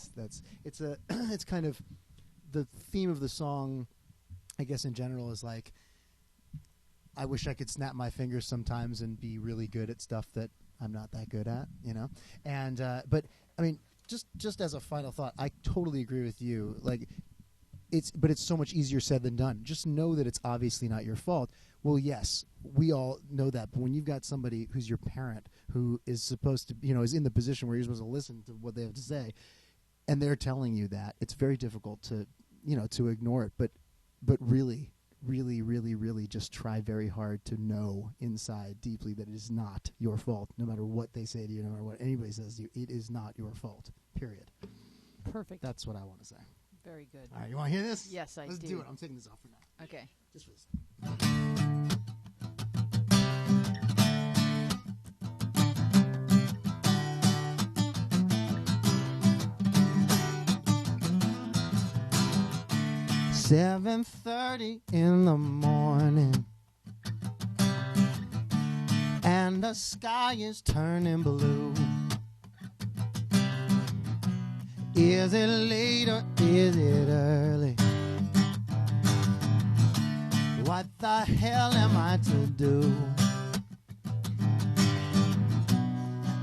it's kind of the theme of the song. I guess in general is like, I wish I could snap my fingers sometimes and be really good at stuff that I'm not that good at, And but I mean, just as a final thought, I totally agree with you. Like, it's so much easier said than done. Just know that it's obviously not your fault. Well, yes, we all know that. But when you've got somebody who's your parent who is supposed to, is in the position where you're supposed to listen to what they have to say, and they're telling you that, it's very difficult to, to ignore it. But really, really, really, really just try very hard to know inside deeply that it is not your fault, no matter what they say to you, no matter what anybody says to you. It is not your fault, period. Perfect. That's what I want to say. Very good. All right, you want to hear this? Yes, I Let's do. do it. I'm taking this off for now. Okay. Just for this. $7:30 in the morning, and the sky is turning blue. Is it late or is it early? What the hell am I to do?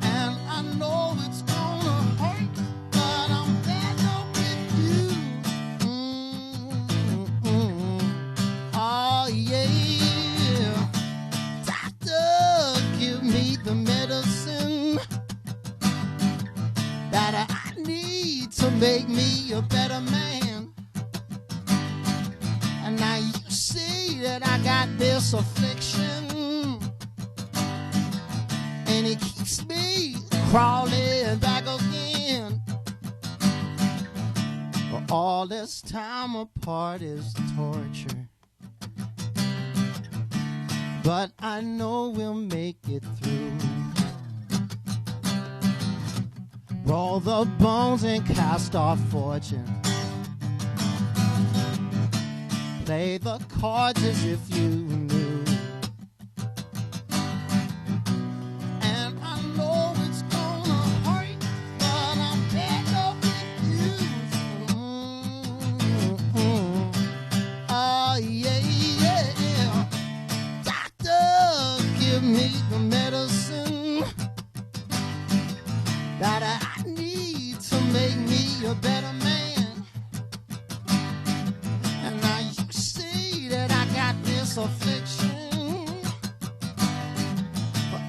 And I know it's gonna hurt, but I'm fed up with you. Oh yeah, doctor, give me the medicine that I need to make me a better man. And now you see that I got this affliction, crawling back again. All this time apart is torture, but I know we'll make it through. Roll the bones and cast our fortune. Play the cards as if you knew. And I know it's gonna hurt, but I'm fed up with you. Oh, yeah, yeah. Doctor, give me the medicine that I need to make me a better man. And now you see that I got this affliction,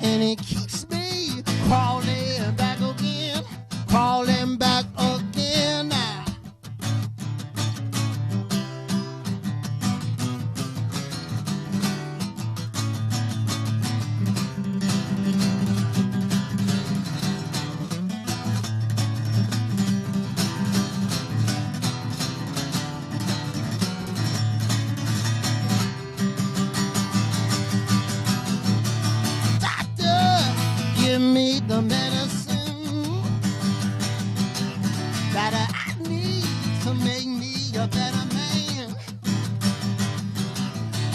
and it keeps me crawling back again, crawling back again now. Give me the medicine that I need to make me a better man.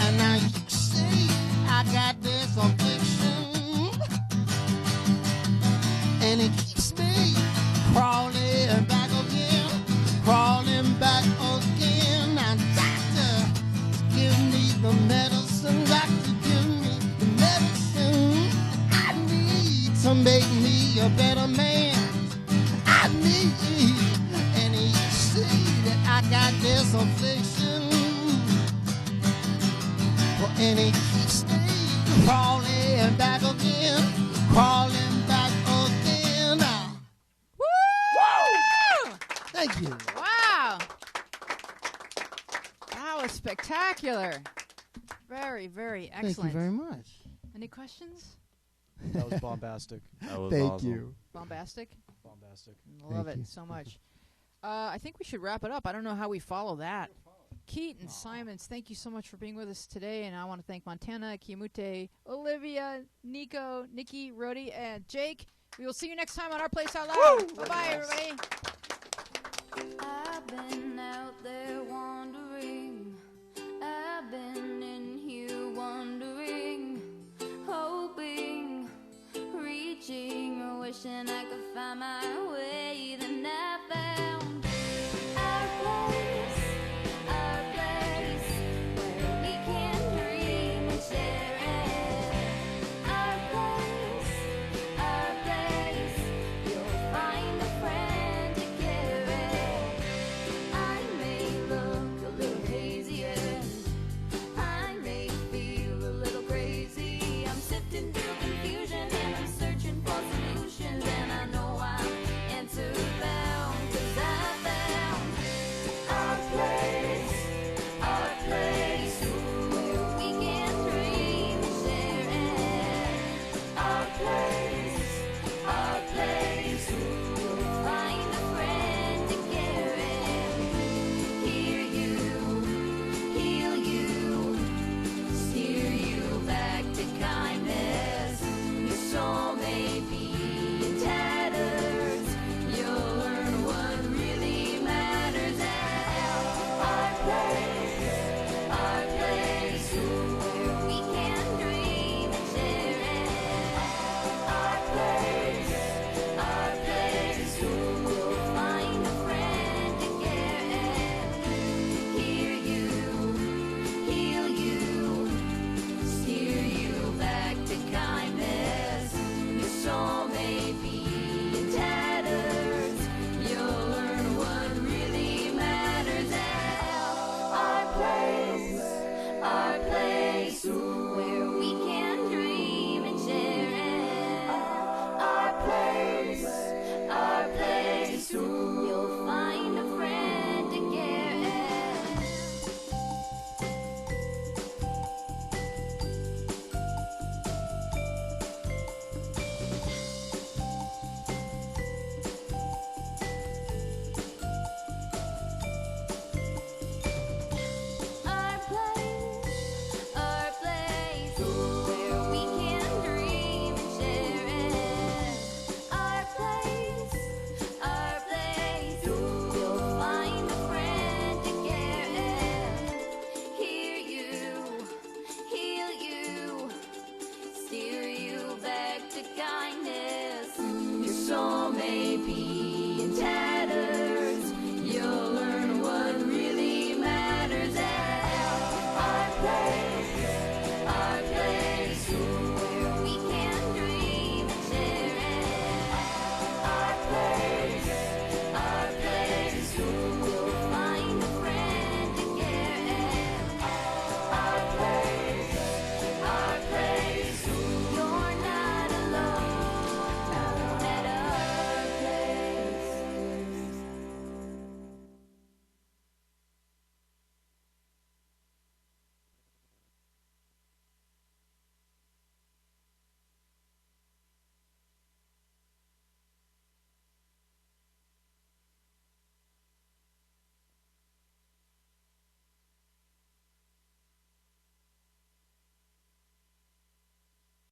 And now you see I got this affliction, and it keeps me crawling back again, crawling back again. Now doctor, give me the medicine, doctor, give me the medicine to make me a better man. I need, and you see that I got this affliction, and it keeps me crawling back again, crawling back again. Woo! Thank you. Wow. That was spectacular. Very, very excellent. Thank you very much. Any questions? That was bombastic. That was Thank awesome. you. Bombastic? Bombastic. Love Thank it you. so much. I think we should wrap it up. I don't know how we follow that. Keaton Simons, thank you so much for being with us today, and I want to thank Montana, Kiamute, Olivia, Nico, Nikki, Rody, and Jake. We will see you next time on Our Place Out Loud. Bye-bye, everybody. I've been out there